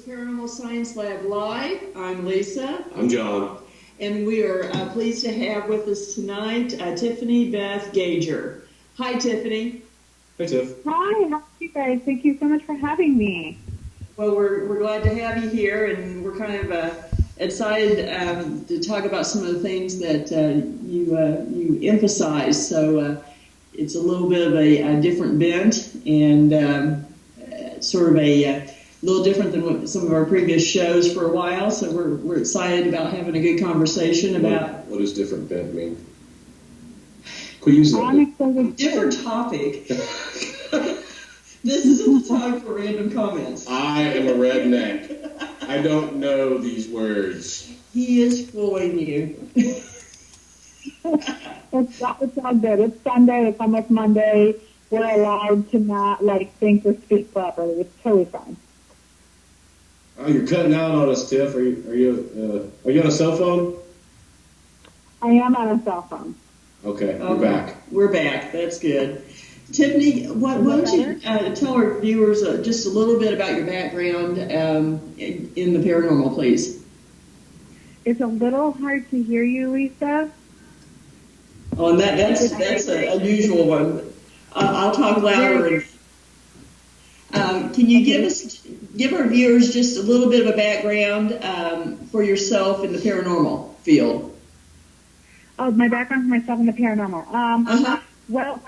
Paranormal Science Lab Live. I'm Lisa. I'm John. And we are pleased to have with us tonight Tiffani Beth Gager. Hi, Tiffani. Hi, Tiff. Hi, how are you guys? Thank you so much for having me. Well, we're glad to have you here, and we're kind of excited to talk about some of the things that you emphasize. So it's a little bit of a different bent and sort of a little different than what some of our previous shows for a while. So we're excited about having a good conversation about what does different bent mean? Could use that. Different topic. This isn't the time for random comments. I am a redneck. I don't know these words. He is fooling you. It's all good. It's Sunday. It's almost Monday. We're allowed to not think or speak properly. It's totally fine. Oh, you're cutting out on us, Tiff. Are you on a cell phone? I am on a cell phone. Okay, we're back. We're back. That's good. Tiffani, why don't you tell our viewers just a little bit about your background in the paranormal, please? It's a little hard to hear you, Lisa. Oh, and that's an unusual one. I'll talk louder. Can you give our viewers just a little bit of a background for yourself in the paranormal field? Oh, my background for myself in the paranormal. Well,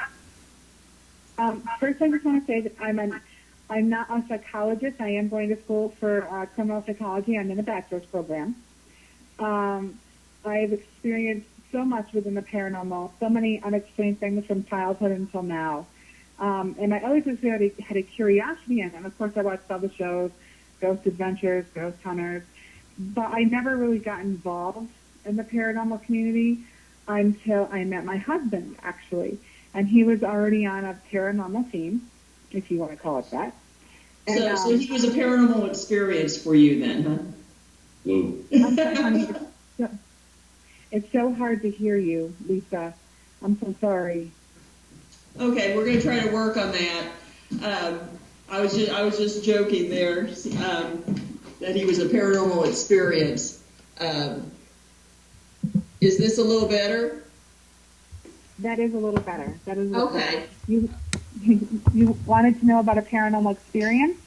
first I just want to say that I'm not a psychologist. I am going to school for criminal psychology. I'm in a bachelor's program. I've experienced so much within the paranormal, so many unexplained things from childhood until now. And I always just had a curiosity in them. Of course, I watched all the shows, Ghost Adventures, Ghost Hunters, but I never really got involved in the paranormal community until I met my husband, actually. And he was already on a paranormal team, if you want to call it that. And, so he was a paranormal experience for you then, huh? I'm sorry, honey. It's so hard to hear you, Lisa. I'm so sorry. Okay, we're going to try to work on that. I was just joking there that he was a paranormal experience. Is this a little better? That is a little better. That is a little okay. Better. You wanted to know about a paranormal experience?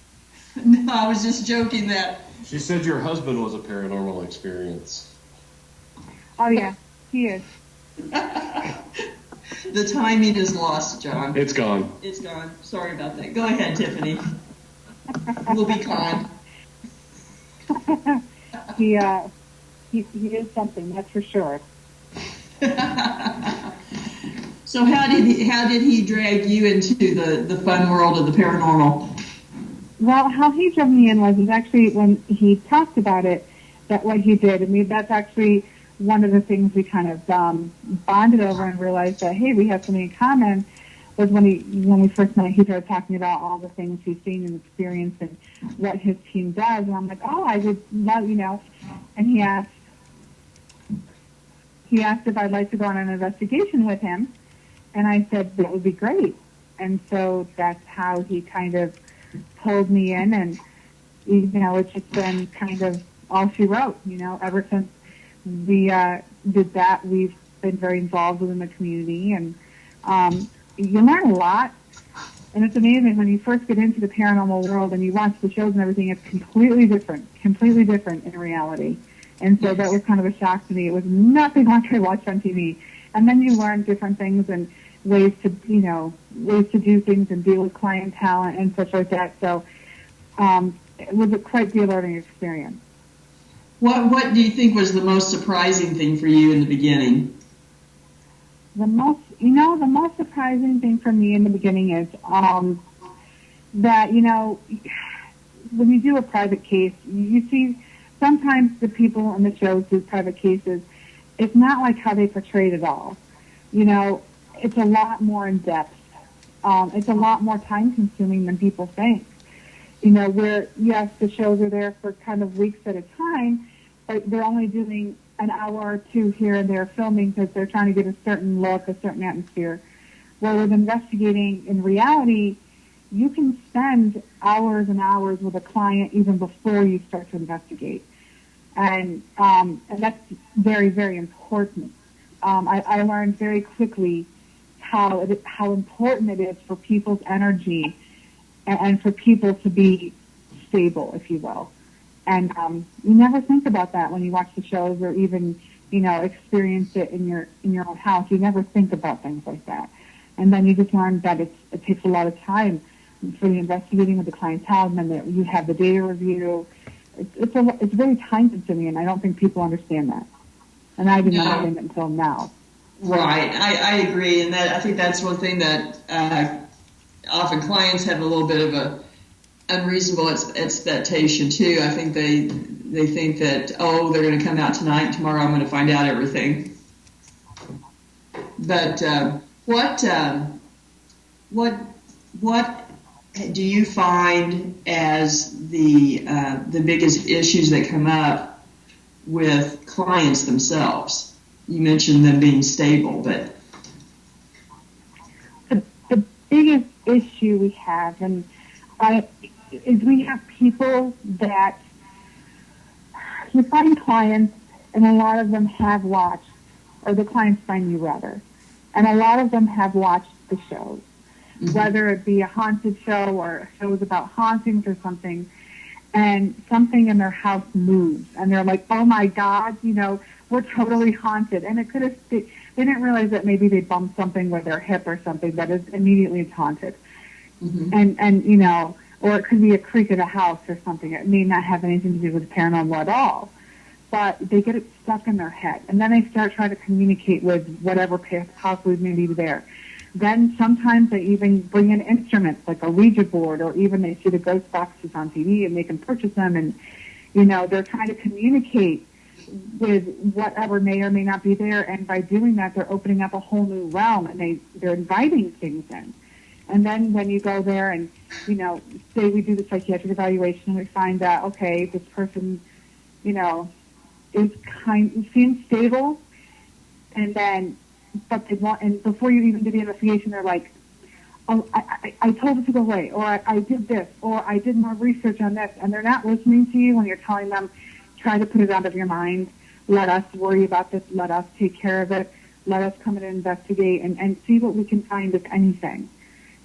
No, I was just joking that. She said your husband was a paranormal experience. Oh yeah, he is. The timing is lost, John. It's gone. It's gone. Sorry about that. Go ahead, Tiffani. We'll be kind. He is something, that's for sure. So how did he drag you into the fun world of the paranormal? Well, how he drove me in was actually when he talked about it, that what he did. I mean, that's actually one of the things we kind of bonded over and realized that, hey, we have something in common. Was when we first met, he started talking about all the things he's seen and experienced and what his team does. And I'm like, oh, I would love, and he asked if I'd like to go on an investigation with him. And I said, that would be great. And so that's how he kind of pulled me in. And, it's just been kind of all she wrote, ever since we did that. We've been very involved within the community. And you learn a lot. And it's amazing when you first get into the paranormal world and you watch the shows and everything, it's completely different in reality. And so that was kind of a shock to me. It was nothing like I watched on TV. And then you learn different things and ways to do things and deal with clientele and such like that. So it was quite the learning experience. What do you think was the most surprising thing for you in the beginning? The most surprising thing for me in the beginning is that, when you do a private case, you see sometimes the people on the shows do private cases. It's not like how they portrayed it all. It's a lot more in depth. It's a lot more time consuming than people think. Where, yes, the shows are there for kind of weeks at a time, but they're only doing an hour or two here and there filming because they're trying to get a certain look, a certain atmosphere. Where with investigating in reality, you can spend hours and hours with a client even before you start to investigate. And that's very, very important. I learned very quickly how important it is for people's energy and for people to be stable, if you will. And you never think about that when you watch the shows or even, experience it in your own house. You never think about things like that. And then you just learn that it takes a lot of time for the investigating with the clientele, and then you have the data review. It's very time consuming, and I don't think people understand that. And I didn't understand it until now. Right, I agree, and I think that's one thing that often clients have a little bit of a unreasonable expectation too. I think they think that, they're going to come out tonight, and tomorrow I'm going to find out everything. But what do you find as the biggest issues that come up with clients themselves? You mentioned them being stable, but the biggest issue we have is we have people that you find clients, and a lot of them have watched, or the clients find you rather, and a lot of them have watched the shows. Mm-hmm. Whether it be a haunted show or shows about hauntings or something, and something in their house moves, and they're like, oh my God, we're totally haunted. And it could have, they didn't realize that maybe they bumped something with their hip or something, but immediately it's haunted. Mm-hmm. And or it could be a creak of the house or something. It may not have anything to do with paranormal at all, but they get it stuck in their head. And then they start trying to communicate with whatever possibly may be there. Then sometimes they even bring in instruments like a Ouija board, or even they see the ghost boxes on TV and they can purchase them, and they're trying to communicate with whatever may or may not be there, and by doing that they're opening up a whole new realm, and they're inviting things in. And then when you go there and say we do the psychiatric evaluation and we find that, okay, this person seems stable, and then but they want, and before you even do the investigation, they're like, oh, I told it to go away, or I did this, or I did more research on this, and they're not listening to you when you're telling them, try to put it out of your mind, let us worry about this, let us take care of it, let us come in and investigate and see what we can find, if anything.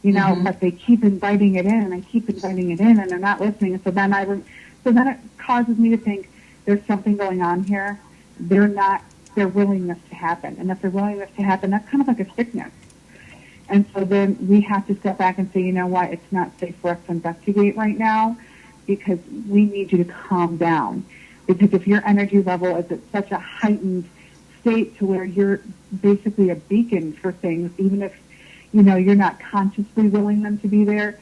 Mm-hmm. But they keep inviting it in, and I keep inviting it in, and they're not listening. And so then it causes me to think there's something going on here. They're not their willingness to happen. And if their willingness to happen, that's kind of like a sickness. And so then we have to step back and say, you know what, it's not safe for us to investigate right now, because we need you to calm down. Because if your energy level is at such a heightened state to where you're basically a beacon for things, even if, you know, you're not consciously willing them to be there,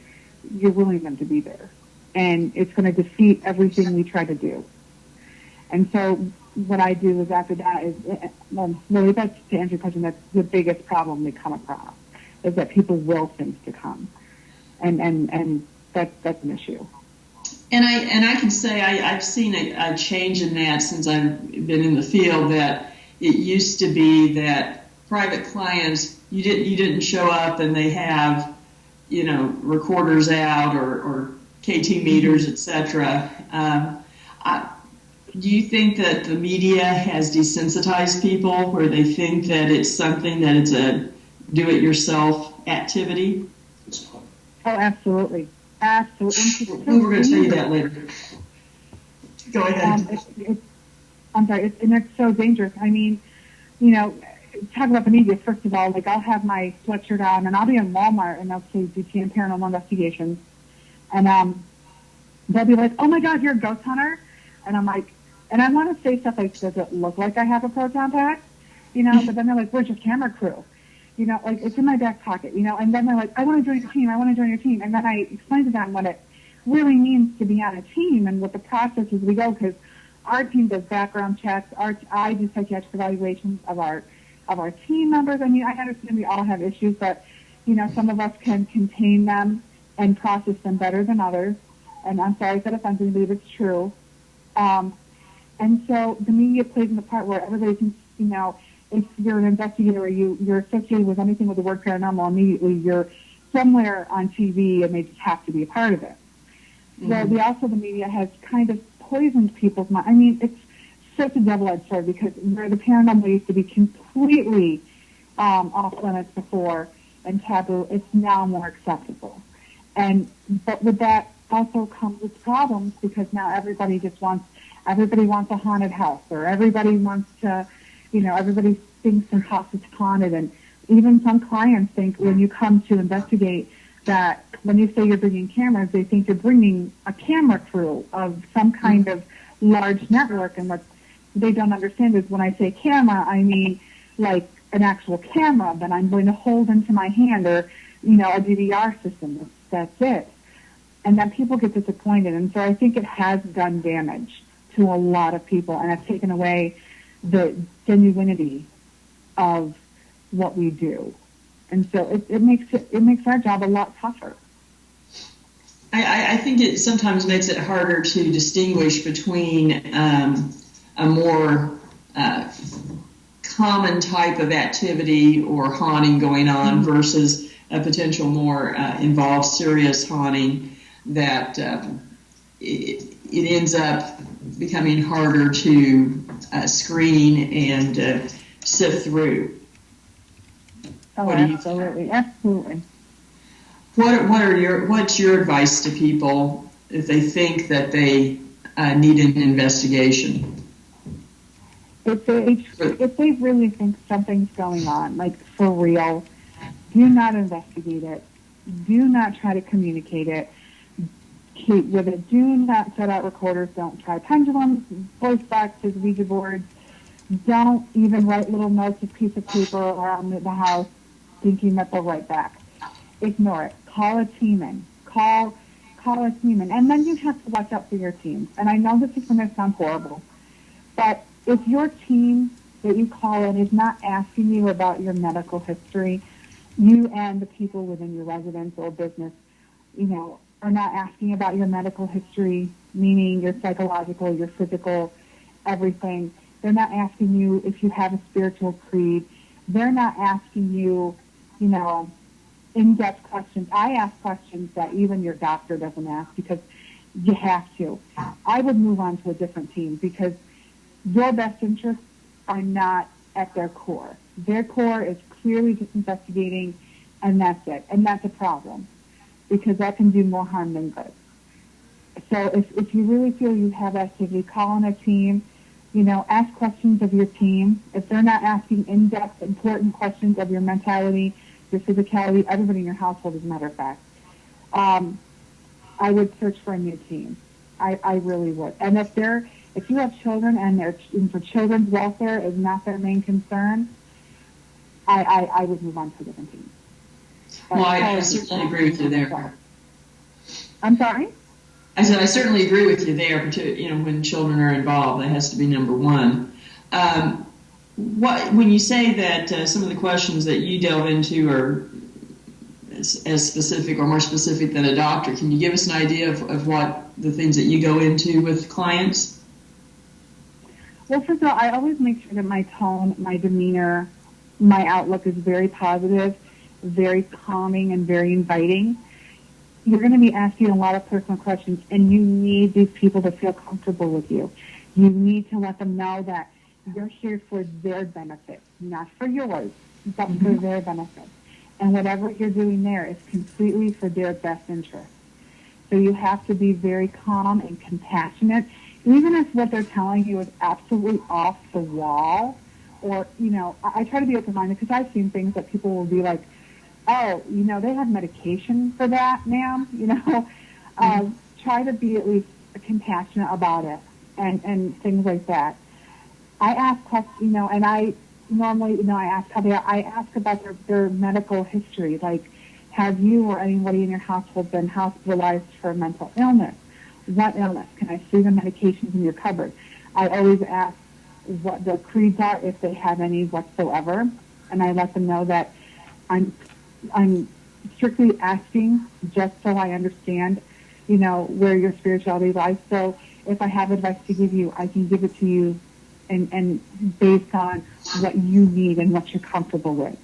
you're willing them to be there. And it's going to defeat everything we try to do. And so what I do is after that is, well, really that's, to answer your question, that's the biggest problem we come across, is that people will things to come. And that's an issue. And I can say I've seen a change in that since I've been in the field, that it used to be that private clients, you didn't show up and they have, you know, recorders out or KT meters, etc. Do you think that the media has desensitized people where they think that it's something that it's a do-it-yourself activity? Oh, absolutely. Absolutely. We were going to tell you that later. Go ahead. I'm sorry, and it's so dangerous. I mean, you know, talk about the media, first of all, like I'll have my sweatshirt on and I'll be in Walmart and they'll say DTM Paranormal Investigations. And they'll be like, oh my God, you're a ghost hunter? And I'm like, and I want to say stuff like, does it look like I have a proton pack? You know, but then they're like, we're just camera crew. You know, like it's in my back pocket, you know, and then they're like, I want to join your team, I want to join your team. And then I explain to them what it really means to be on a team and what the process is we go, because our team does background checks, I do psychiatric evaluations of our team members. I mean, I understand we all have issues, but, you know, some of us can contain them and process them better than others. And I'm sorry if that offends anybody, but it's true. And so the media plays in the part where everybody thinks, you know, if you're an investigator or you're associated with anything with the word paranormal, immediately you're somewhere on TV and they just have to be a part of it. Mm-hmm. So the media has kind of poisoned people's minds. I mean, it's such a double-edged sword, because where the paranormal used to be completely off limits before and taboo, it's now more acceptable. But with that also comes with problems, because now everybody wants a haunted house, or everybody wants to, you know, everybody thinks their house is haunted. And even some clients think when you come to investigate that when you say you're bringing cameras, they think you're bringing a camera crew of some kind of large network. And what they don't understand is when I say camera, I mean like an actual camera that I'm going to hold into my hand, or, you know, a DVR system. That's it. And then people get disappointed. And so I think it has done damage to a lot of people, and it's taken away the genuinity of what we do. And so it makes our job a lot tougher. I think it sometimes makes it harder to distinguish between a more common type of activity or haunting going on versus a potential more involved serious haunting that it ends up becoming harder to screen and sift through. Oh, absolutely. Absolutely. What's your advice to people if they think that they need an investigation? If they really think something's going on, like for real, do not investigate it. Do not try to communicate it. Keep with it. Do not set out recorders. Don't try pendulums, voice boxes, Ouija boards. Don't even write little notes of piece of paper around the house thinking that they'll write back. Ignore it. Call a team in. Call a team in. And then you have to watch out for your team. And I know this is going to sound horrible, but if your team that you call in is not asking you about your medical history, you and the people within your residence or business, you know, are not asking about your medical history, meaning your psychological, your physical, everything. They're not asking you if you have a spiritual creed. They're not asking you, you know, in-depth questions. I ask questions that even your doctor doesn't ask, because you have to. I would move on to a different team, because your best interests are not at their core. Their core is clearly just investigating, and that's it. And that's a problem, because that can do more harm than good. So if you really feel you have activity, call on a team. You know, ask questions of your team. If they're not asking in-depth, important questions of your mentality, your physicality, everybody in your household, as a matter of fact, I would search for a new team. I really would. And if they're If you have children and for children's welfare is not their main concern, I would move on to a different team. Well, I certainly agree with you there. I'm sorry? I said I certainly agree with you there, when children are involved, that has to be number one. When you say that some of the questions that you delve into are as specific or more specific than a doctor, can you give us an idea of what the things that you go into with clients? Well, first of all, I always make sure that my tone, my demeanor, my outlook is very positive, very calming, and very inviting. You're going to be asking a lot of personal questions, and you need these people to feel comfortable with you. You need to let them know that you're here for their benefit, not for yours, but for their benefit. And whatever you're doing there is completely for their best interest. So you have to be very calm and compassionate, even if what they're telling you is absolutely off the wall. Or, I try to be open-minded because I've seen things that people will be like, oh, they have medication for that, ma'am. Try to be at least compassionate about it and things like that. I ask questions, and I normally, I ask about their medical history. Like, have you or anybody in your household been hospitalized for mental illness? What illness? Can I see the medications in your cupboard? I always ask what their creeds are, if they have any whatsoever, and I let them know that I'm strictly asking just so I understand, where your spirituality lies. So if I have advice to give you, I can give it to you and based on what you need and what you're comfortable with.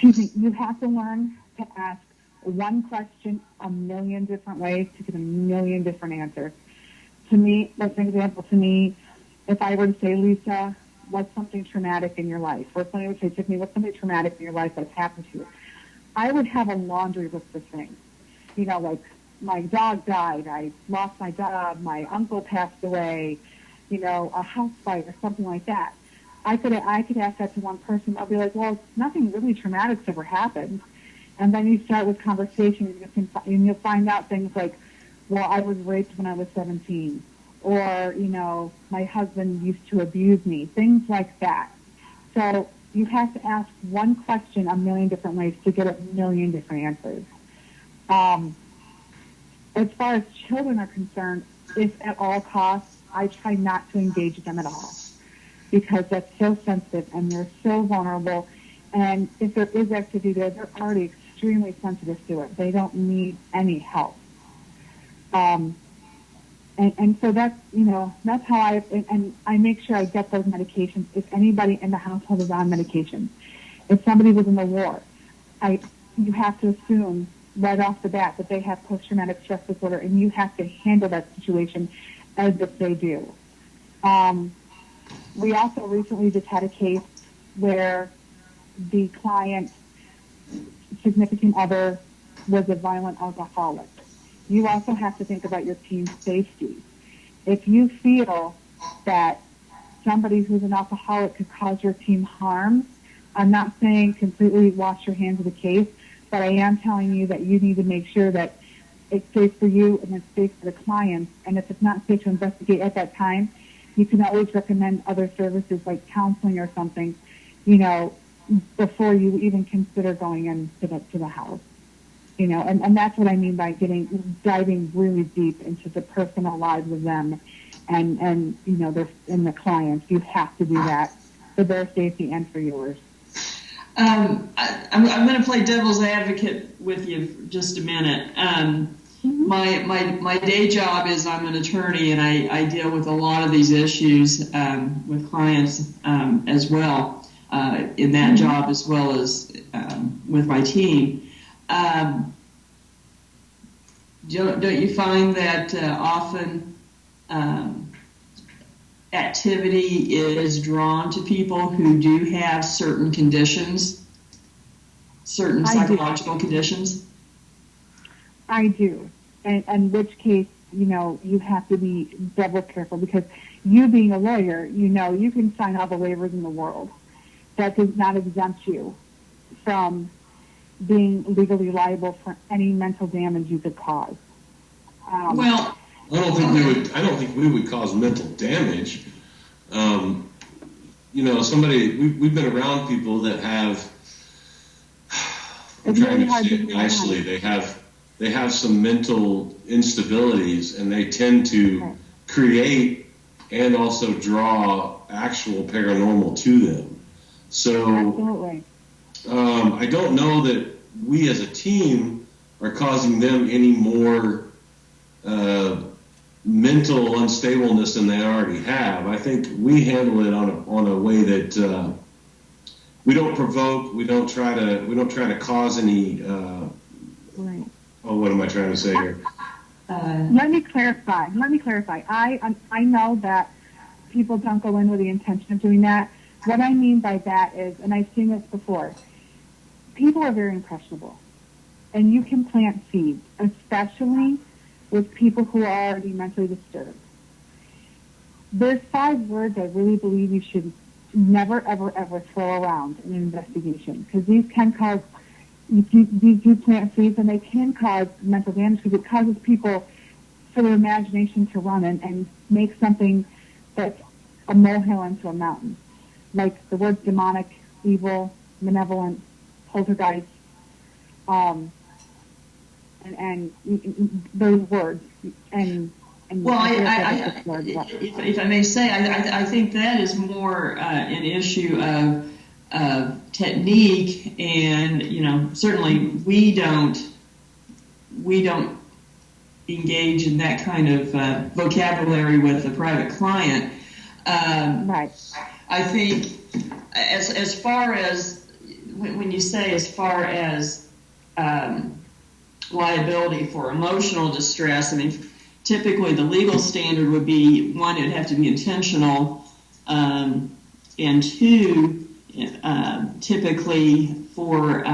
You have to learn to ask one question a million different ways to get a million different answers. To me, that's an example. To me, if I were to say, Lisa, what's something traumatic in your life? Or somebody would say, Tiffani, what's something traumatic in your life that's happened to you? I would have a laundry list of things. Like my dog died, I lost my job, my uncle passed away, a house fire or something like that. I could ask that to one person. I'll be like, well, nothing really traumatic's ever happened. And then you start with conversations, and you'll find out things like, well, I was raped when I was 17. Or, my husband used to abuse me. Things like that. So you have to ask one question a million different ways to get a million different answers. As far as children are concerned, if at all costs, I try not to engage them at all, because that's so sensitive and they're so vulnerable. And if there is activity there, they're already extremely sensitive to it. They don't need any help. And so that's, that's how I make sure I get those medications. If anybody in the household is on medication, if somebody was in the war, you have to assume right off the bat that they have post-traumatic stress disorder, and you have to handle that situation as if they do. We also recently just had a case where the client's significant other was a violent alcoholic. You also have to think about your team's safety. If you feel that somebody who's an alcoholic could cause your team harm, I'm not saying completely wash your hands of the case, but I am telling you that you need to make sure that it's safe for you and it's safe for the clients. And if it's not safe to investigate at that time, you can always recommend other services like counseling or something, before you even consider going into the house. And that's what I mean by diving really deep into the personal lives of them and the clients. You have to do that for their safety and for yours. I'm going to play devil's advocate with you for just a minute. My day job is I'm an attorney, and I deal with a lot of these issues with clients as well in that job, as well as with my team. Don't you find that often activity is drawn to people who do have certain conditions, certain psychological conditions? I do. And in which case, you have to be double careful, because you being a lawyer, you can sign all the waivers in the world. That does not exempt you from being legally liable for any mental damage you could cause. Well, I don't think we would cause mental damage. You know, we've been around people that have, I'm trying to say it nicely, they have some mental instabilities, and they tend to create and also draw actual paranormal to them. So I don't know that we as a team are causing them any more mental unstableness than they already have. I think we handle it on a way that we don't provoke. We don't try to cause any. What am I trying to say here? Let me clarify. I know that people don't go in with the intention of doing that. What I mean by that is, and I've seen this before, people are very impressionable, and you can plant seeds, especially with people who are already mentally disturbed. There's 5 words I really believe you should never, ever, ever throw around in an investigation, because these can cause, these do plant seeds, and they can cause mental damage because it causes people for their imagination to run and make something that's a molehill into a mountain. Like the words demonic, evil, malevolent, poltergeist, and those words, and well, if I may say, I think that is more an issue of technique, and you know, certainly we don't engage in that kind of vocabulary with a private client. Right. I think as far as when you say as far as liability for emotional distress, I mean, typically the legal standard would be, 1, it would have to be intentional, and 2, typically for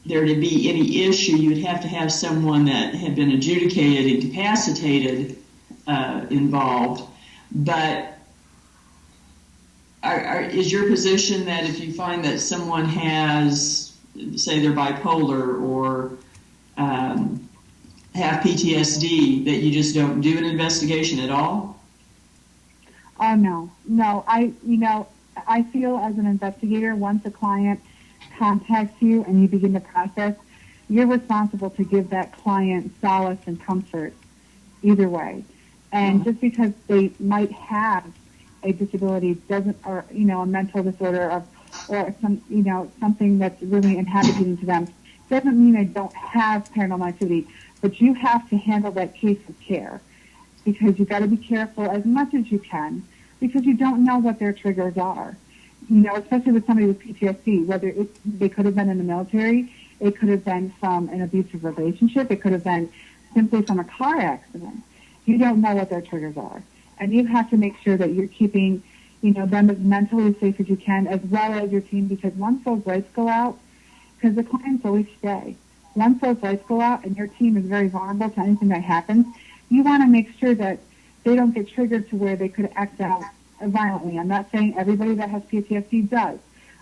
there to be any issue, you would have to have someone that had been adjudicated, incapacitated, involved. But is your position that if you find that someone has, say they're bipolar or have PTSD, that you just don't do an investigation at all? Oh, no. I feel as an investigator, once a client contacts you and you begin the process, you're responsible to give that client solace and comfort either way. And just because they might have a disability or a mental disorder or something that's really inhabiting to them, doesn't mean they don't have paranormal activity. But you have to handle that case with care, because you've got to be careful as much as you can, because you don't know what their triggers are. Especially with somebody with PTSD, whether they could have been in the military, it could have been from an abusive relationship, it could have been simply from a car accident. You don't know what their triggers are. And you have to make sure that you're keeping, them as mentally safe as you can, as well as your team, because once those lights go out, because the clients always stay. Once those lights go out and your team is very vulnerable to anything that happens, you want to make sure that they don't get triggered to where they could act out violently. I'm not saying everybody that has PTSD does.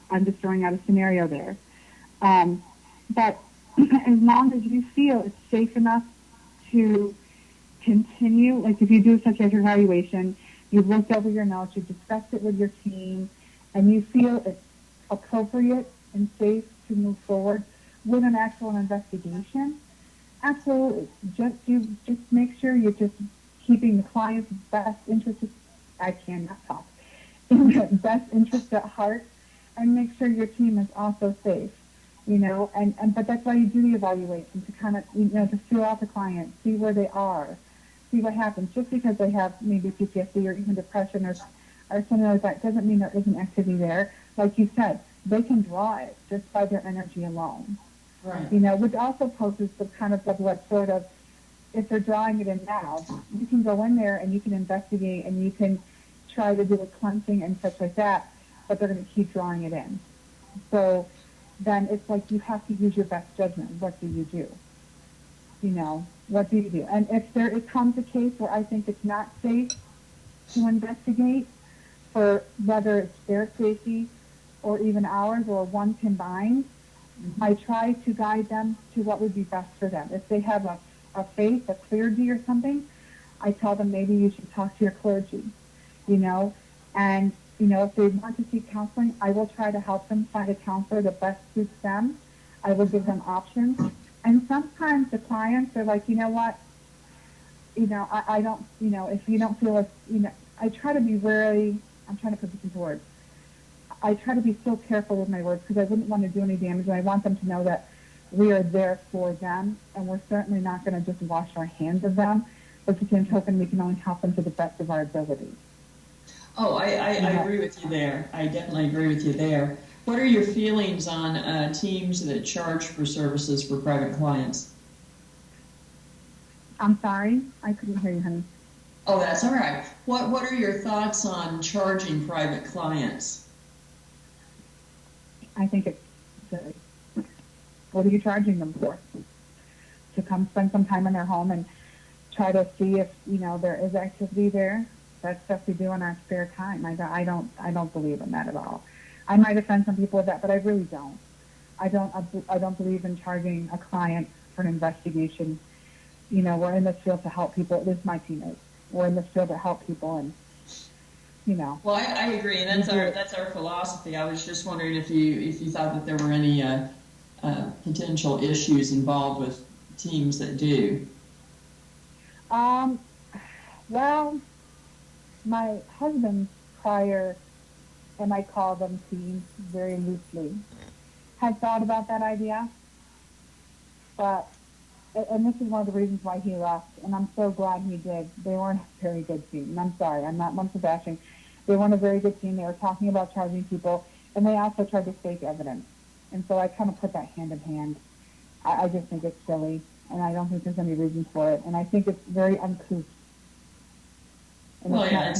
I'm just throwing out a scenario there. But as long as you feel it's safe enough to continue, like if you do such as your evaluation, you've looked over your notes, you've discussed it with your team, and you feel it's appropriate and safe to move forward with an actual investigation, absolutely. Just make sure you're just keeping the client's best interest. I cannot talk. In their best interest at heart, and make sure your team is also safe. But that's why you do the evaluation, to kind of to feel out the client, see where they are, see what happens. Just because they have maybe PTSD or even depression or something like that doesn't mean there isn't activity there. Like you said, they can draw it just by their energy alone. Right. Which also poses the kind of double-edged sword of, if they're drawing it in now, you can go in there and you can investigate and you can try to do a cleansing and such like that, but they're going to keep drawing it in. So then it's like you have to use your best judgment. What do you do? What do you do? And if it comes a case where I think it's not safe to investigate, for whether it's their safety or even ours or one combined, I try to guide them to what would be best for them. If they have a faith, a clergy or something, I tell them maybe you should talk to your clergy, you know, and, you know, if they want to seek counseling, I will try to help them find a counselor that best suits them. I will give them options. And sometimes the clients are like, you know what, you know, I don't, you know, if you don't feel like, you know, I try to be very, I'm trying to put this into words. I try to be so careful with my words because I wouldn't want to do any damage, and I want them to know that we are there for them, and we're certainly not going to just wash our hands of them. But the same token, we can only help them to the best of our ability. Oh, I agree with you there. I definitely agree with you there. What are your feelings on teams that charge for services for private clients? I'm sorry, I couldn't hear you, honey. Oh, that's all right. What are your thoughts on charging private clients? I think it's silly. What are you charging them for? To come spend some time in their home and try to see if, you know, there is activity there? That's stuff we do in our spare time. I don't believe in that at all. I might offend some people with that, but I really don't. I don't believe in charging a client for an investigation. You know, we're in this field to help people. This is my teammates. We're in this field to help people, and you know. Well, I agree, and that's our philosophy. I was just wondering if you thought that there were any potential issues involved with teams that do. Well, my husband's prior, and I call them teams very loosely, had thought about that idea, but, and this is one of the reasons why he left, and I'm so glad he did. They weren't a very good team, and I'm sorry, I'm not one for bashing. They weren't a very good team. They were talking about charging people, and they also tried to fake evidence. And so I kind of put that hand in hand. I just think it's silly, and I don't think there's any reason for it, and I think it's very uncouth. And well, yeah,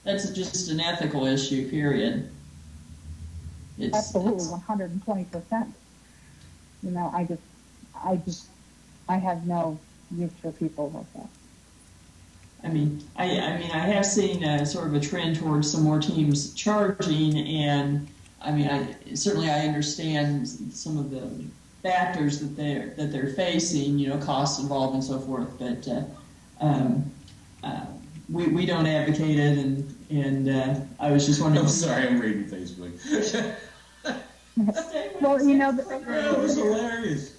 that's just an ethical issue, period. Absolutely, 120%. You know, I have no use for people like that. I mean, I have seen sort of a trend towards some more teams charging, and I mean, I understand some of the factors that they're facing, you know, costs involved and so forth, but we don't advocate it, and I was just wondering. I'm sorry, I'm reading Facebook. Well, you know, that was hilarious.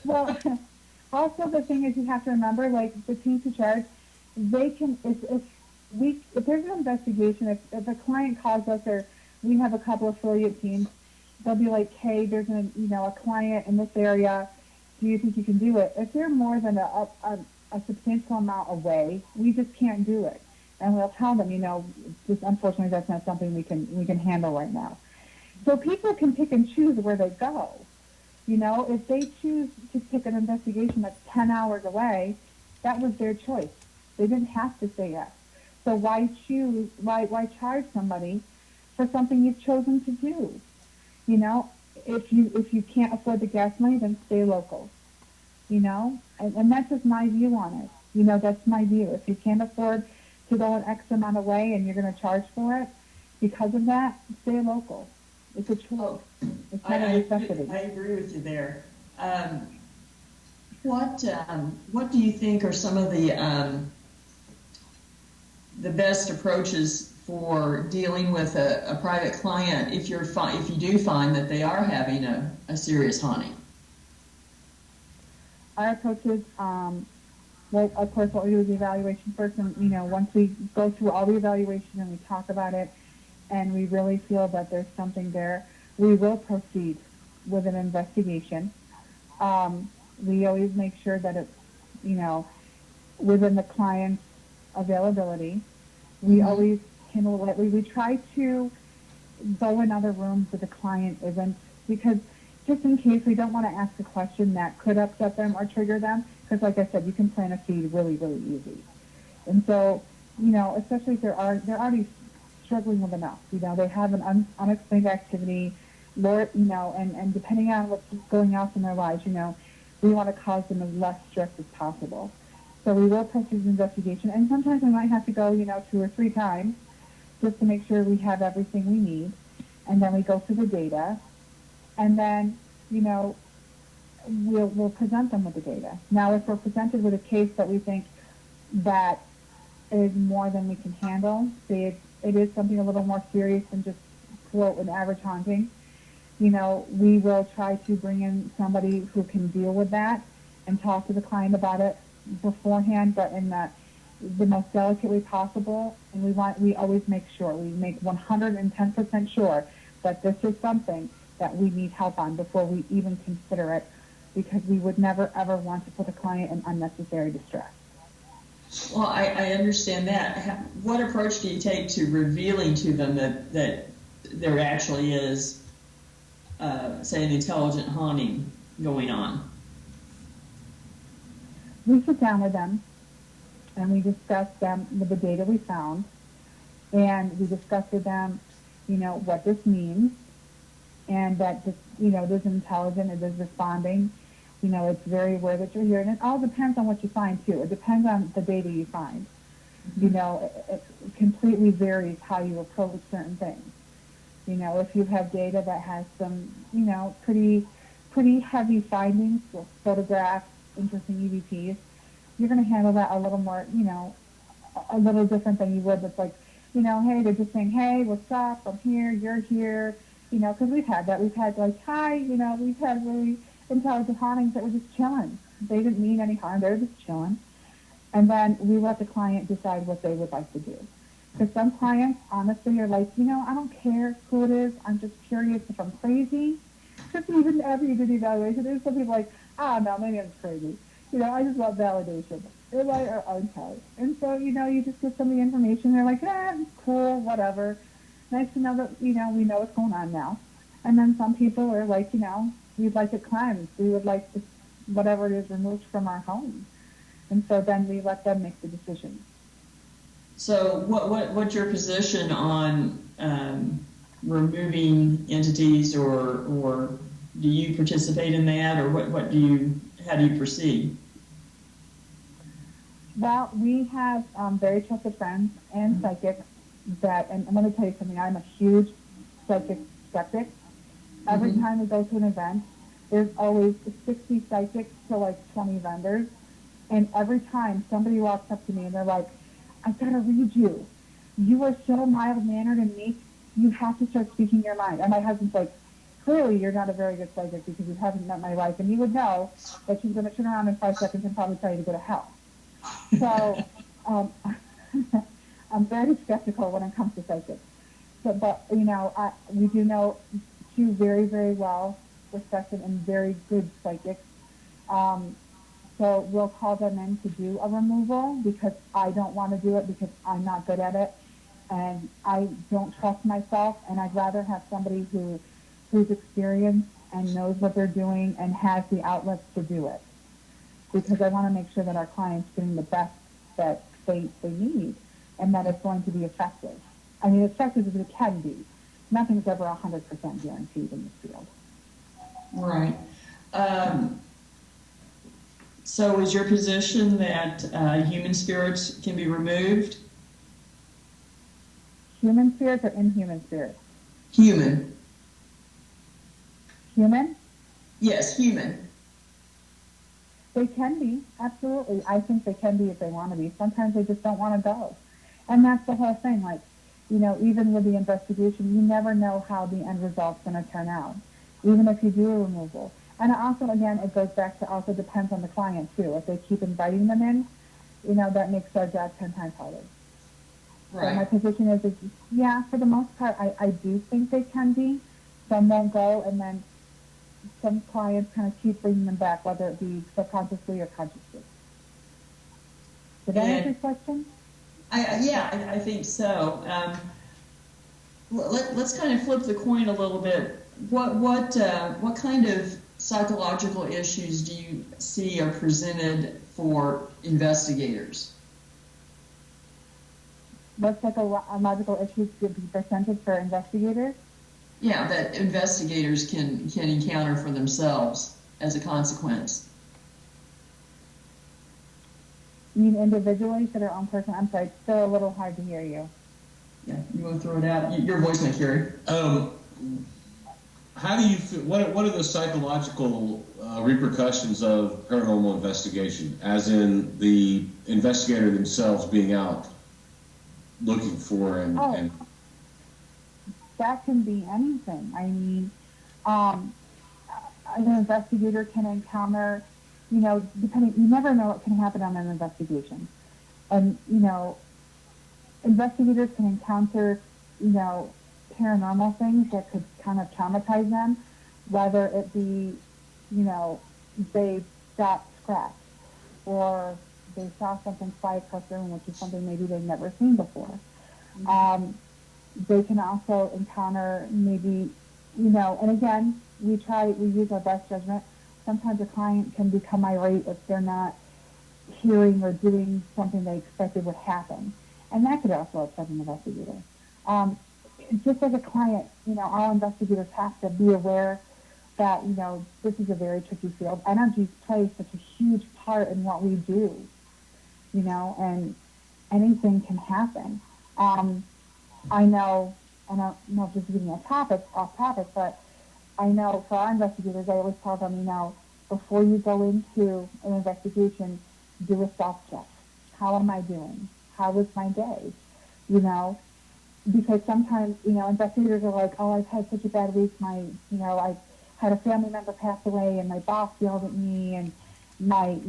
Well, also the thing is, you have to remember, like the teams who charge, they can if there's an investigation, if a client calls us or we have a couple of affiliate teams, they'll be like, hey, there's a client in this area. Do you think you can do it? If they're more than a substantial amount away, we just can't do it. And we'll tell them, you know, just unfortunately that's not something we can handle right now. So people can pick and choose where they go. You know, if they choose to pick an investigation that's 10 hours away, that was their choice. They didn't have to say yes. So why charge somebody for something you've chosen to do? You know, if you can't afford the gas money, then stay local. You know, and that's just my view on it. You know, that's my view. If you can't afford to go an X amount away and you're going to charge for it because of that, stay local. It's a choice. It's not a necessity. I agree with you there. What do you think are some of the best approaches for dealing with a private client if you do find that they are having a serious haunting? Our approach is, well, of course, what we do is the evaluation first, and you know, once we go through all the evaluation and we talk about it, and we really feel that there's something there, we will proceed with an investigation. We always make sure that it's, you know, within the client's availability. We always handle it lightly. We try to go in other rooms that the client isn't, because just in case we don't want to ask a question that could upset them or trigger them, because like I said, you can plant a seed really, really easy. And so, you know, especially if they're already struggling with enough, you know, they have an unexplained activity, Lord, you know, and depending on what's going on in their lives, you know, we want to cause them as less stress as possible. So we will proceed the investigation, and sometimes we might have to go, you know, 2 or 3 times just to make sure we have everything we need, and then we go through the data, and then, you know, we'll present them with the data. Now, if we're presented with a case that we think, that is more than we can handle, say it is something a little more serious than just quote an average haunting, we will try to bring in somebody who can deal with that and talk to the client about it beforehand, but in the most delicate way possible. And we always make sure, we make 110% sure that this is something that we need help on before we even consider it, because we would never ever want to put a client in unnecessary distress. Well, I understand that. What approach do you take to revealing to them that there actually is, say, an intelligent haunting going on? We sit down with them and we discuss them with the data we found, and we discuss with them, what this means, and that this, it is intelligent, it is responding. It's very aware that you're here. And it all depends on what you find, too. It depends on the data you find. It completely varies how you approach certain things. If you have data that has some, pretty heavy findings, photographs, interesting EVPs, you're going to handle that a little more, a little different than you would with, like, hey, they're just saying, hey, what's up? I'm here, you're here. Because we've had that. We've had, like, hi, we've had really intelligent hauntings that were just chilling. They didn't mean any harm. They were just chilling. And then we let the client decide what they would like to do. Because some clients, honestly, are like, I don't care who it is. I'm just curious if I'm crazy. Because even after you do the evaluation, there's some people like, no, maybe I'm crazy. I just want validation. They're like, okay. And so, you just give some of the information. They're like, cool, whatever. Nice to know that, we know what's going on now. And then some people are like, we'd like it cleansed. We would like this, whatever it is removed from our home. And so then we let them make the decision. So what's your position on removing entities, or do you participate in that, or how do you proceed? Well, we have very trusted friends and psychics and I'm going to tell you something, I'm a huge psychic skeptic. Every time we go to an event, there's always 60 psychics to like 20 vendors. And every time somebody walks up to me and they're like, I've got to read you. You are so mild-mannered and meek. You have to start speaking your mind. And my husband's like, clearly you're not a very good psychic because you haven't met my wife. And you would know that she's going to turn around in 5 seconds and probably tell you to go to hell. So I'm very skeptical when it comes to psychics. But we do know two very, very well respected and very good psychics. So we'll call them in to do a removal because I don't want to do it because I'm not good at it. And I don't trust myself, and I'd rather have somebody who's experienced and knows what they're doing and has the outlets to do it. Because I want to make sure that our client's getting the best that they need and that it's going to be effective. I mean, effective as it can be. Nothing's ever 100% guaranteed in this field. Right. So is your position that human spirits can be removed? Human spirits or inhuman spirits? Human. Human? Yes, human. They can be, absolutely. I think they can be if they want to be. Sometimes they just don't want to go. And that's the whole thing. Like, even with the investigation, you never know how the end result's going to turn out, even if you do a removal. And also, again, it goes back to also depends on the client, too. If they keep inviting them in, that makes our job 10 times harder. Right. So my position is, yeah, for the most part, I do think they can be. Some won't go, and then some clients kind of keep bringing them back, whether it be subconsciously or consciously. Did that answer your question? I think so. Let's kind of flip the coin a little bit. What kind of psychological issues do you see are presented for investigators? What psychological issues could be presented for investigators? Yeah, that investigators can encounter for themselves as a consequence. You mean individually for their own person? I'm sorry, it's still a little hard to hear you. Yeah, you want to throw it out? Your voice might carry. how do you feel, what are the psychological repercussions of paranormal investigation, as in the investigator themselves being out looking for and that can be anything. I mean, an investigator can encounter, depending, you never know what can happen on an investigation. And, investigators can encounter, paranormal things that could kind of traumatize them, whether it be, they got scratched or they saw something fly across the room, which is something maybe they've never seen before. Mm-hmm. They can also encounter maybe, and again, we use our best judgment. Sometimes a client can become irate if they're not hearing or doing something they expected would happen. And that could also upset an investigator. Just as a client, all investigators have to be aware that, this is a very tricky field. Energies play such a huge part in what we do, and anything can happen. I know, I don't know if this is getting off topic, but I know for our investigators, I always tell them, before you go into an investigation, do a self-check. How am I doing? How was my day? Because sometimes, investigators are like, oh, I've had such a bad week. I had a family member pass away and my boss yelled at me and my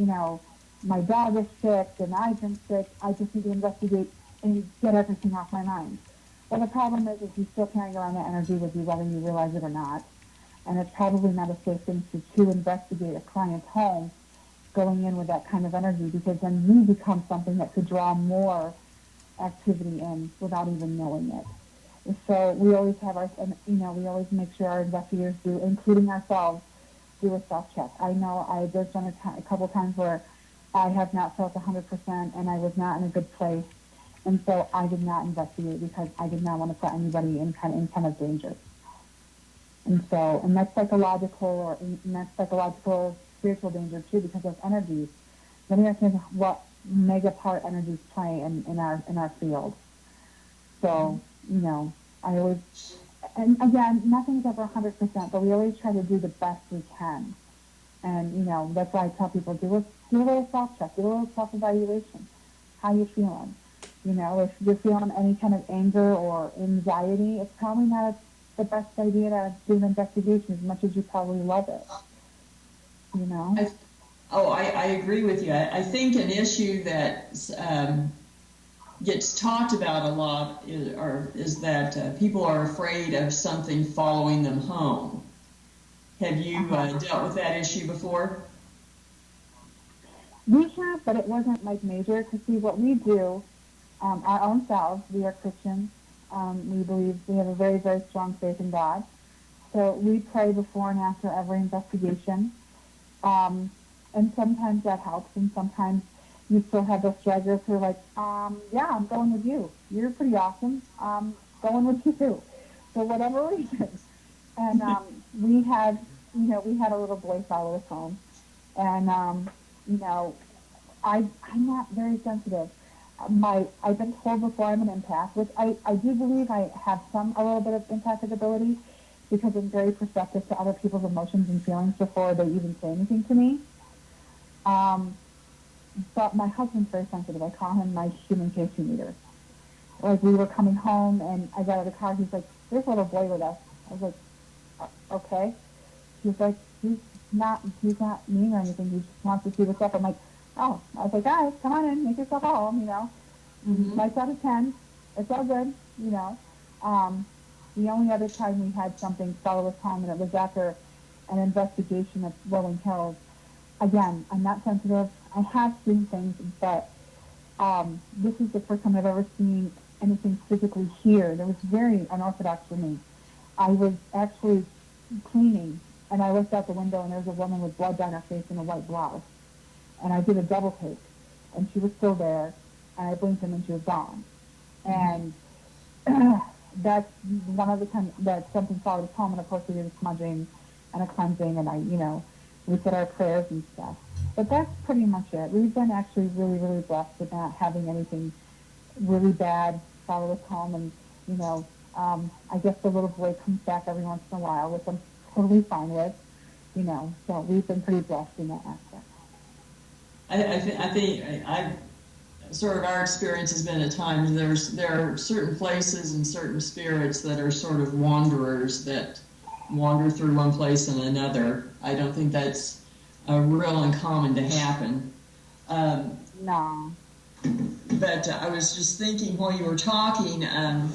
dog is sick and I've been sick. I just need to investigate and get everything off my mind. Well, the problem is you're still carrying around that energy with you whether you realize it or not. And it's probably not a safe thing to investigate a client's home going in with that kind of energy, because then you become something that could draw more activity in without even knowing it. So we always have we always make sure our investigators do, including ourselves, do a self-check. I know there's been a couple times where I have not felt 100% and I was not in a good place. And so I did not investigate because I did not want to put anybody in kind of danger. And that's psychological, spiritual danger too, because of energies. Many of us know what mega part energies play in our field. So, I always, and again, nothing's ever 100%, but we always try to do the best we can. And, that's why I tell people, do a little self-check, do a little self-evaluation. How you feeling? If you're feeling any kind of anger or anxiety, it's probably not the best idea to do an investigation as much as you probably love it. I agree with you. I think an issue that gets talked about a lot is that people are afraid of something following them home. Have you dealt with that issue before? We have, but it wasn't major. To see what we do, our own selves, we are Christians. We believe we have a very, very strong faith in God. So we pray before and after every investigation. And sometimes that helps, and sometimes you still have those stragglers who are like, yeah, I'm going with you. You're pretty awesome. Going with you too. For whatever reason. And we had a little boy follow us home. And, I'm not very sensitive. I've been told before I'm an empath, which I do believe I have a little bit of empathic ability, because I'm very perceptive to other people's emotions and feelings before they even say anything to me. But my husband's very sensitive. I call him my human safety meter. Like, we were coming home and I got out of the car. He's like, there's a little boy with us. I was like, okay. He's like, he's not mean or anything. He just wants to see what's up. I'm like, oh. I was like, guys, come on in, make yourself at home, Mm-hmm. Lights out of 10. It's all good, The only other time we had something follow us home, and it was after an investigation of Rolling Hills. Again, I'm not sensitive. I have seen things, but this is the first time I've ever seen anything physically here. That was very unorthodox for me. I was actually cleaning, and I looked out the window, and there was a woman with blood down her face in a white blouse. And I did a double take, and she was still there, and I blinked and then she was gone. And that's one of the times that something followed us home, and of course we did a smudging and a cleansing, and we said our prayers and stuff. But that's pretty much it. We've been actually really, really blessed with not having anything really bad follow us home. And, I guess the little boy comes back every once in a while with some totally fine with, you know, so we've been pretty blessed in that aspect. I think sort of our experience has been at times there are certain places and certain spirits that are sort of wanderers that wander through one place and another. I don't think that's real uncommon to happen. No. But I was just thinking while you were talking and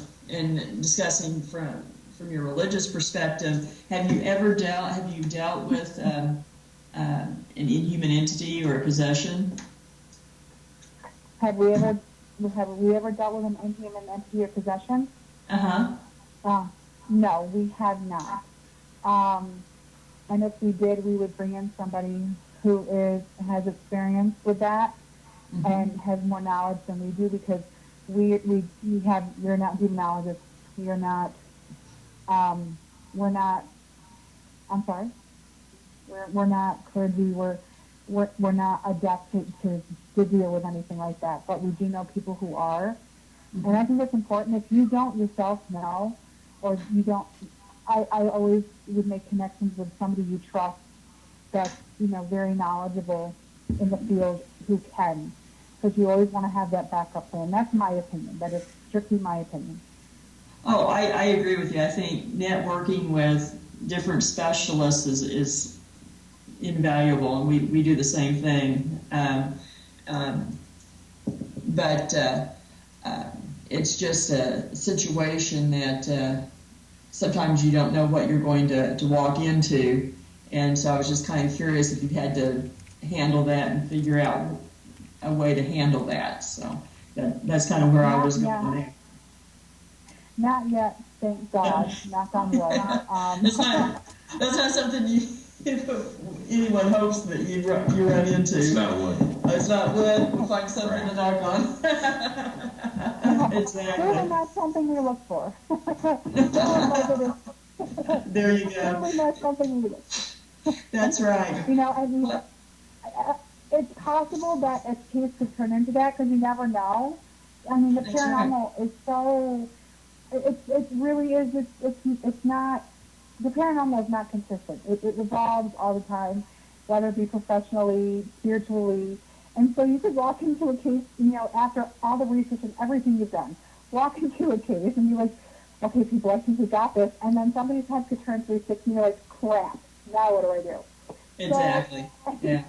discussing from your religious perspective, have you dealt with an inhuman entity or a possession? Have we ever dealt with an inhuman entity or possession? No, we have not. And if we did, we would bring in somebody who has experience with that and has more knowledge than we do, because we're not demonologists. We're not clergy. We're not adept to deal with anything like that, but we do know people who are. And I think it's important. If you don't yourself know, or you don't, I always would make connections with somebody you trust that's, you know, very knowledgeable in the field who can, because you always want to have that backup plan. That's my opinion. That is strictly my opinion. Oh, I agree with you. I think networking with different specialists is invaluable, and we do the same thing. But it's just a situation that sometimes you don't know what you're going to walk into. And so I was just kind of curious if you had to handle that and figure out a way to handle that. So that's kind of where I was going there. Not yet, thank God. Knock on wood. That's not something anyone hopes that you run into. It's not wood. It's not wood. We'll find something to knock on. Exactly. Really not something we look for. There you go. Really not something we look for. That's right. You know, I mean, it's possible that a case could turn into that, because you never know. I mean, the paranormal is so. It really is. It's not. The paranormal is not consistent. It evolves all the time, whether it be professionally, spiritually. And so you could walk into a case, you know, after all the research and everything you've done, walk into a case and you're like, okay, people, I think we got this. And then somebody's head could turn 360 and you're like, crap, now what do I do? Exactly. So, yeah.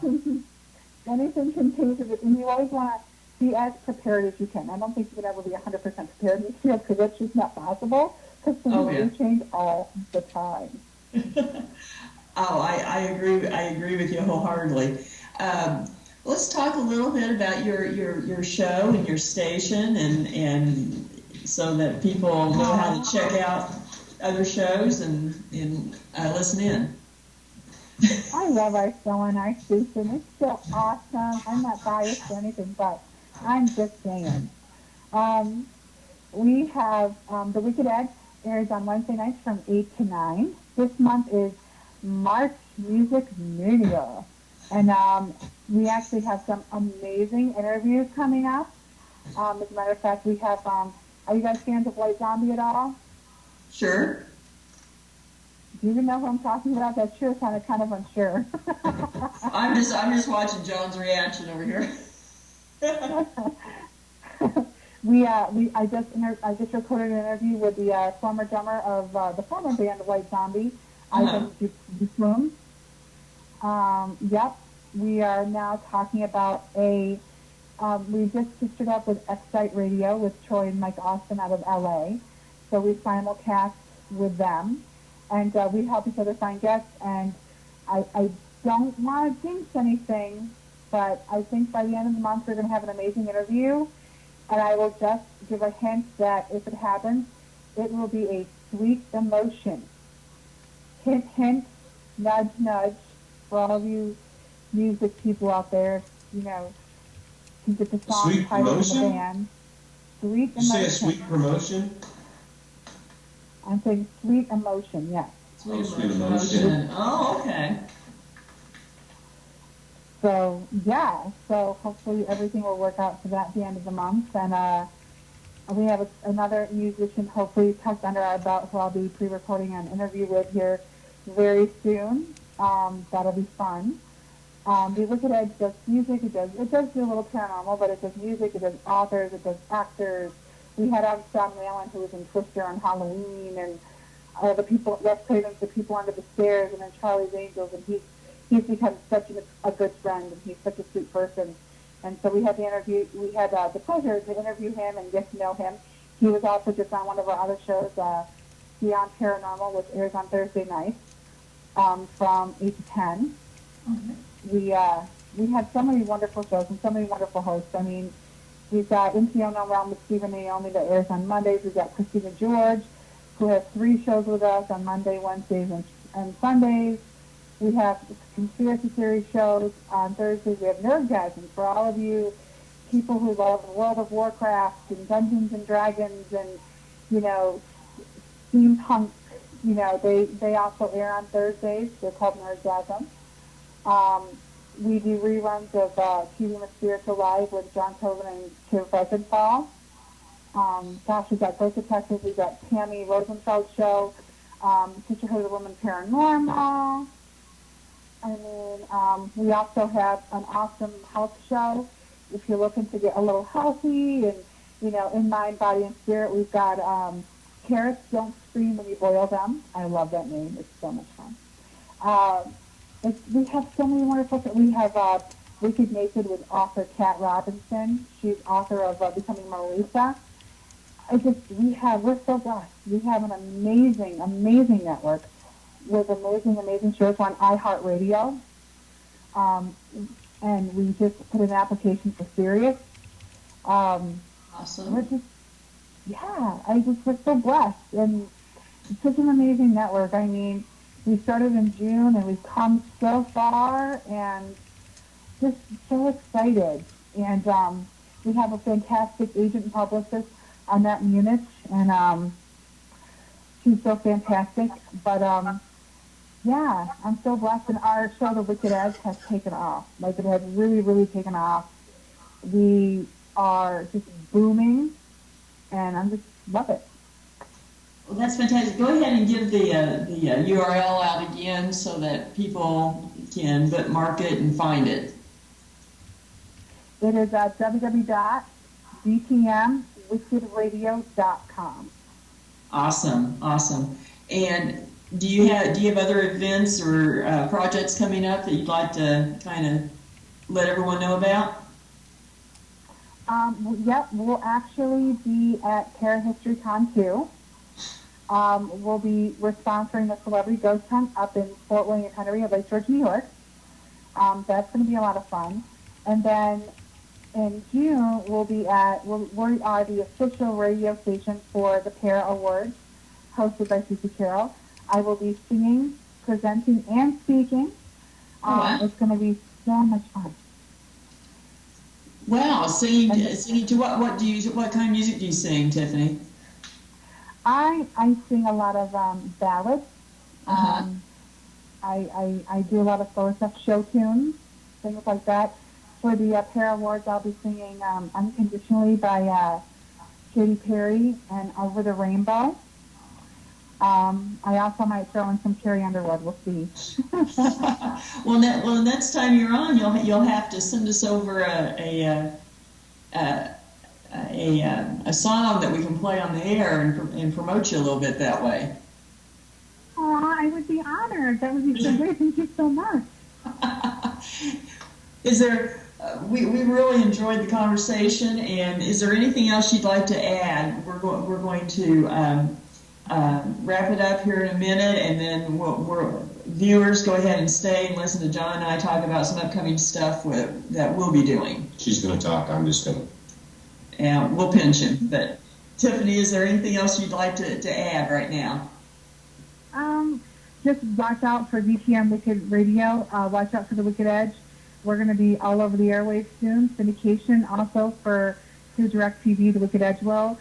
Anything can change, and you always want to be as prepared as you can. I don't think you can ever be 100% prepared in this field, because that's just not possible, because things change all the time. I agree with you wholeheartedly. Let's talk a little bit about your show and your station, and so that people know how to check out other shows and listen in. I love our show and our station. It's so awesome. I'm not biased or anything, but I'm just saying. We have The Wicked Ed airs on Wednesday nights from 8 to 9. This month is March Music Mania. And we actually have some amazing interviews coming up. As a matter of fact, we have, are you guys fans of White Zombie at all? Sure. Do you even know who I'm talking about? That sure sounded kind of unsure. I'm just watching John's reaction over here. I just recorded an interview with the former drummer of the former band White Zombie, Ivan Duplum. Yep, we are now talking about we just sistered up with Upstate Radio with Troy and Mike Austin out of LA. So we simulcast with them, and we help each other find guests. And I don't want to jinx anything, but I think by the end of the month we're going to have an amazing interview. And I will just give a hint that if it happens, it will be a sweet emotion. Hint, hint, nudge, nudge, for all of you music people out there, you know, to get the song title of the band. Sweet emotion. You say a sweet promotion? I'm saying sweet emotion, yes. Sweet emotion. Oh, okay. So, yeah, so hopefully everything will work out for that at the end of the month. And we have another musician hopefully tucked under our belt who I'll be pre-recording an interview with here very soon. That'll be fun. The Wicked Edge does music. It does do a little paranormal, but it does music. It does authors. It does actors. We had John Whalen, who was in Twister on Halloween, and the people, Wes Craven's The People Under the Stairs, and then Charlie's Angels, and he's become such a good friend, and he's such a sweet person. And so we had the pleasure to interview him and get to know him. He was also just on one of our other shows, Beyond Paranormal, which airs on Thursday nights from 8 to 10. Mm-hmm. We have so many wonderful shows and so many wonderful hosts. I mean, we've got In the Unknown Realm with Stephen Naomi that airs on Mondays. We've got Christina George, who has 3 shows with us on Monday, Wednesdays, and Sundays. We have conspiracy theory shows on Thursdays. We have Nerdgasm for all of you people who love World of Warcraft and Dungeons and Dragons and, steampunk. They also air on Thursdays. They're called Nerdgasm. We do reruns of TV and Spiritual Live with John Tobin and Kim Rosenthal. We've got Ghost Detectives. We've got Tammy Rosenfeld's show, Sisterhood of the Woman Paranormal. I mean, we also have an awesome health show. If you're looking to get a little healthy and, in mind, body, and spirit, we've got Carrots Don't Scream When You Boil Them. I love that name. It's so much fun. We have so many wonderful things. We have Wicked Naked with author Kat Robinson. She's author of Becoming Mona Lisa. We're so blessed. We have an amazing, amazing network with amazing shows on iHeartRadio. And we just put an application for Sirius. Awesome. We're so blessed. And it's such an amazing network. I mean, we started in June, and we've come so far, and just so excited. And we have a fantastic agent and publicist, Annette Munich, and she's so fantastic. But, I'm so blessed. And our show, The Wicked Edge, has taken off. Like, it has really, really taken off. We are just booming, and I just love it. Well, that's fantastic. Go ahead and give the URL out again so that people can bookmark it and find it. It is www.dtmwickedradio.com. Awesome. And do you have other events or projects coming up that you'd like to kind of let everyone know about? We'll actually be at Parahistory Con 2. We're sponsoring the Celebrity Ghost Hunt up in Fort William Henry at Lake George, New York. That's going to be a lot of fun. And then in June, we are the official radio station for the Para Awards, hosted by Susie Carroll. I will be singing, presenting, and speaking. Wow. It's going to be so much fun. Wow, singing to what kind of music do you sing, Tiffani? I sing a lot of ballads. Uh-huh. I do a lot of solo stuff, show tunes, things like that. For the Para Awards, I'll be singing Unconditionally by Katy Perry and Over the Rainbow. I also might throw in some Carrie Underwood. We'll see. Well, next time you're on, you'll have to send us over a song that we can play on the air and promote you a little bit that way. Oh, I would be honored. That would be so great. Thank you so much. Is there? We really enjoyed the conversation, and is there anything else you'd like to add? We're going to wrap it up here in a minute, and then viewers go ahead and stay and listen to John and I talk about some upcoming stuff that we'll be doing. She's going to talk. I'm just going to. And we'll pinch him. But Tiffani, is there anything else you'd like to add right now? Just watch out for DTM Wicked Radio. Watch out for the Wicked Edge. We're going to be all over the airwaves soon. Syndication also through DirecTV, the Wicked Edge will.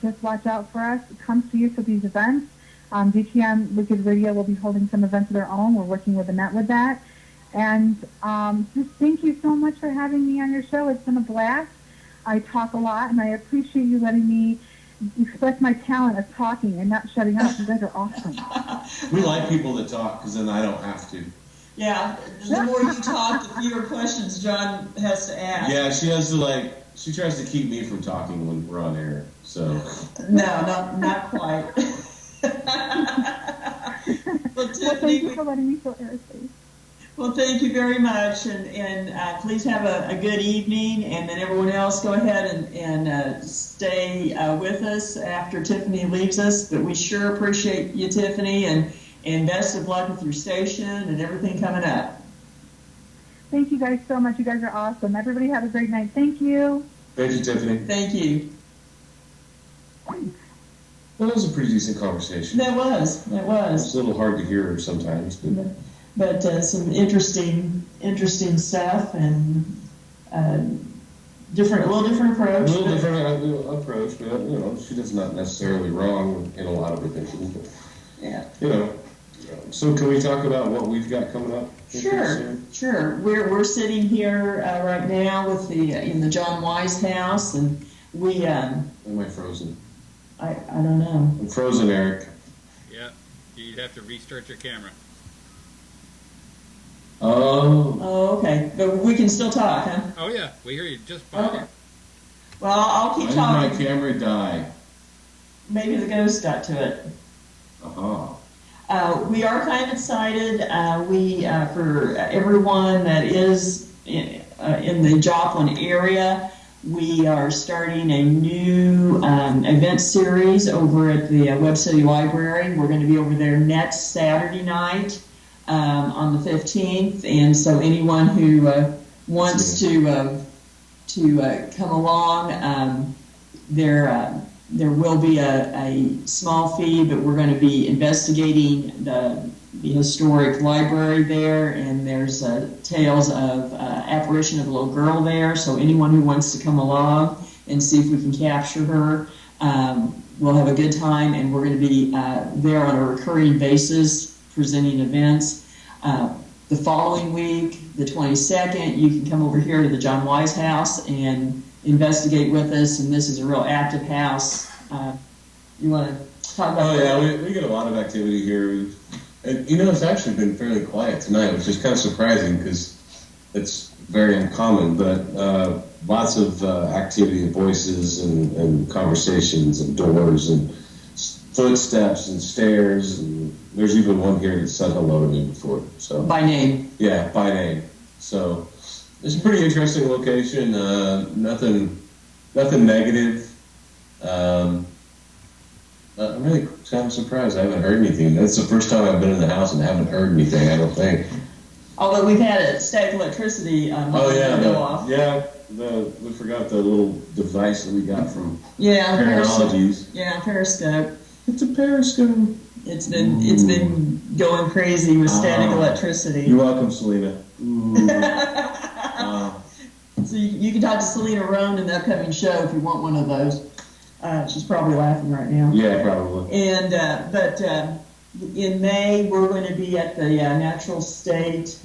Just watch out for us. Come see us at these events. DTM Wicked Radio will be holding some events of their own. We're working with Annette with that. And just thank you so much for having me on your show. It's been a blast. I talk a lot, and I appreciate you letting me express my talent of talking and not shutting up. You guys are awesome. We like people that talk because then I don't have to. Yeah, the more you talk, the fewer questions John has to ask. Yeah, she has to she tries to keep me from talking when we're on air. So no, not quite. Well, Tiffani, thank you for letting me feel aerospace. Well, thank you very much, and please have a good evening, and then everyone else go ahead and stay with us after Tiffani leaves us. But we sure appreciate you, Tiffani, and best of luck with your station and everything coming up. Thank you guys so much. You guys are awesome. Everybody have a great night. Thank you. Thank you, Tiffani. Thank you. Well, that was a pretty decent conversation. That was. It's a little hard to hear sometimes, but some interesting stuff and a little different approach. A little different approach, but she's just not necessarily wrong in a lot of her thinking. But, yeah. So can we talk about what we've got coming up? Sure. We're sitting here right now in the John Wise house, and we. Am I frozen? I don't know. I'm frozen, Eric. Yeah, you'd have to restart your camera. Oh, okay. But we can still talk, huh? Oh, yeah. We hear you just fine. Okay. Well, I'll keep talking. Why did my camera die? Maybe the ghost got to it. We are kind of excited. For everyone that is in the Joplin area, we are starting a new event series over at the Webb City Library. We're going to be over there next Saturday night on the 15th, and so anyone who wants to come along, there will be a small fee, but we're going to be investigating the historic library there, and there's tales of apparition of a little girl there, so anyone who wants to come along and see if we can capture her, we'll have a good time, and we're going to be there on a recurring basis presenting events. The following week, the 22nd, you can come over here to the John Wise house and investigate with us, and this is a real active house. You want to talk about that? Oh, yeah, we get a lot of activity here. And, it's actually been fairly quiet tonight, which is kind of surprising because it's very uncommon, but lots of activity and voices and conversations and doors and footsteps and stairs, and there's even one here that said hello to me before. So by name? Yeah, by name. So it's a pretty interesting location. Nothing negative. I'm really kind of surprised. I haven't heard anything. That's the first time I've been in the house and haven't heard anything, I don't think. Although we've had a static electricity go off. Yeah, we forgot the little device that we got from Paranologies. Periscope. It's a Periscope. It's been going crazy with static electricity. You're welcome, Selena. So you can talk to Selena Roan in the upcoming show if you want one of those. She's probably laughing right now. Yeah, probably. And but in May we're going to be at the Natural State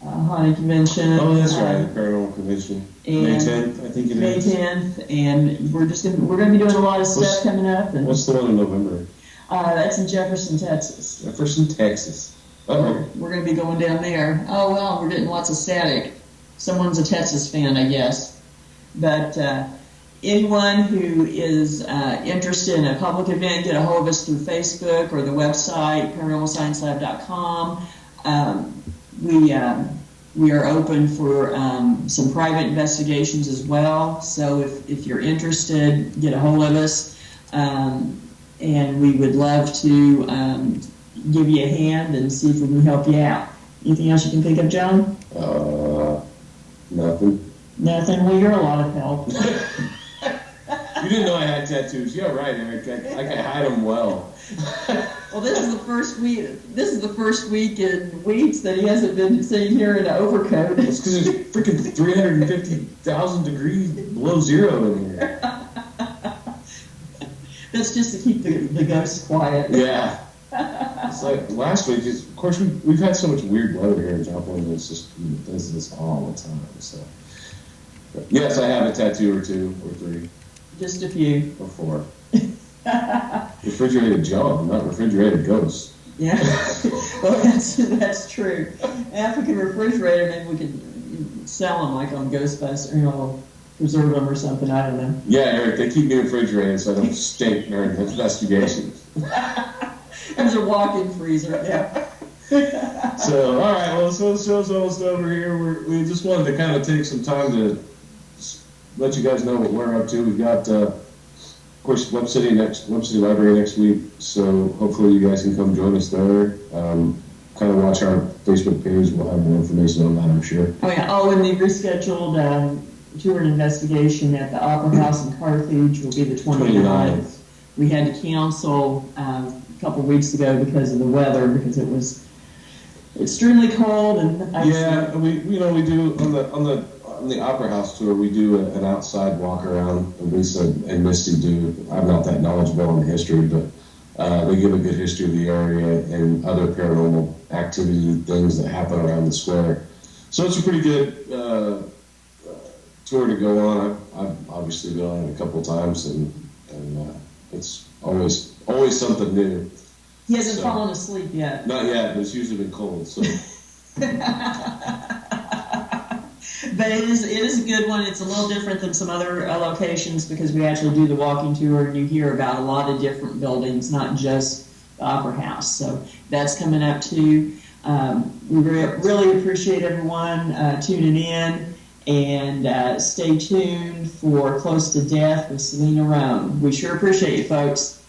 Haunted Convention. Oh, that's right, the Paranormal Convention. May 10th, I think it is. May 10th, and we're going to be doing a lot of stuff coming up. And what's the one in November? That's in Jefferson, Texas. Jefferson, Texas. We're going to be going down there. Oh well, we're getting lots of static. Someone's a Texas fan, I guess. But anyone who is interested in a public event, get a hold of us through Facebook or the website, paranormalsciencelab.com. We are open for some private investigations as well. So if you're interested, get a hold of us. And we would love to give you a hand and see if we can help you out. Anything else you can think of, John? Nothing. Nothing? Well, you're a lot of help. You didn't know I had tattoos. Yeah, right, Eric. I can hide them well. Well, this is the first week. This is the first week in weeks that he hasn't been sitting here in an overcoat. It's because it's freaking 350,000 degrees below zero in here. That's just to keep the ghosts quiet. Yeah. It's like last week. Of course, we've had so much weird weather here in Joplin. It's just it does this all the time. So, but yes, I have a tattoo or two or three. Just a few. Or 4. Refrigerated John, not refrigerated ghosts. Yeah, well, that's true. And if we can refrigerate them, maybe we can sell them like on Ghostbusters, preserve them or something. I don't know. Yeah, Eric, they keep me refrigerated so I don't stink during investigations. There's a walk-in freezer. Yeah. So, all right, well, so the show's almost over here. We just wanted to kind of take some time to let you guys know what we're up to. We've got, of course, Web City Library next week, so hopefully you guys can come join us there. Kind of watch our Facebook page. We'll have more information on that, I'm sure. Oh, yeah. Oh, and the rescheduled tour and investigation at the Opera House in Carthage will be the 29th. We had to cancel a couple weeks ago because of the weather, because it was extremely cold and icy. Yeah, we do on the Opera House tour, we do an outside walk around. And Lisa and Misty do. I'm not that knowledgeable in the history, but they give a good history of the area and other paranormal activity things that happen around the square. So it's a pretty good tour to go on. I've obviously been on it a couple of times, and it's always something new. He hasn't fallen asleep yet. Not yet, but it's usually been cold. So. But it is a good one. It's a little different than some other locations because we actually do the walking tour and you hear about a lot of different buildings, not just the Opera House. So that's coming up too. We really appreciate everyone tuning in, and stay tuned for Close to Death with Selena Rome. We sure appreciate you, folks.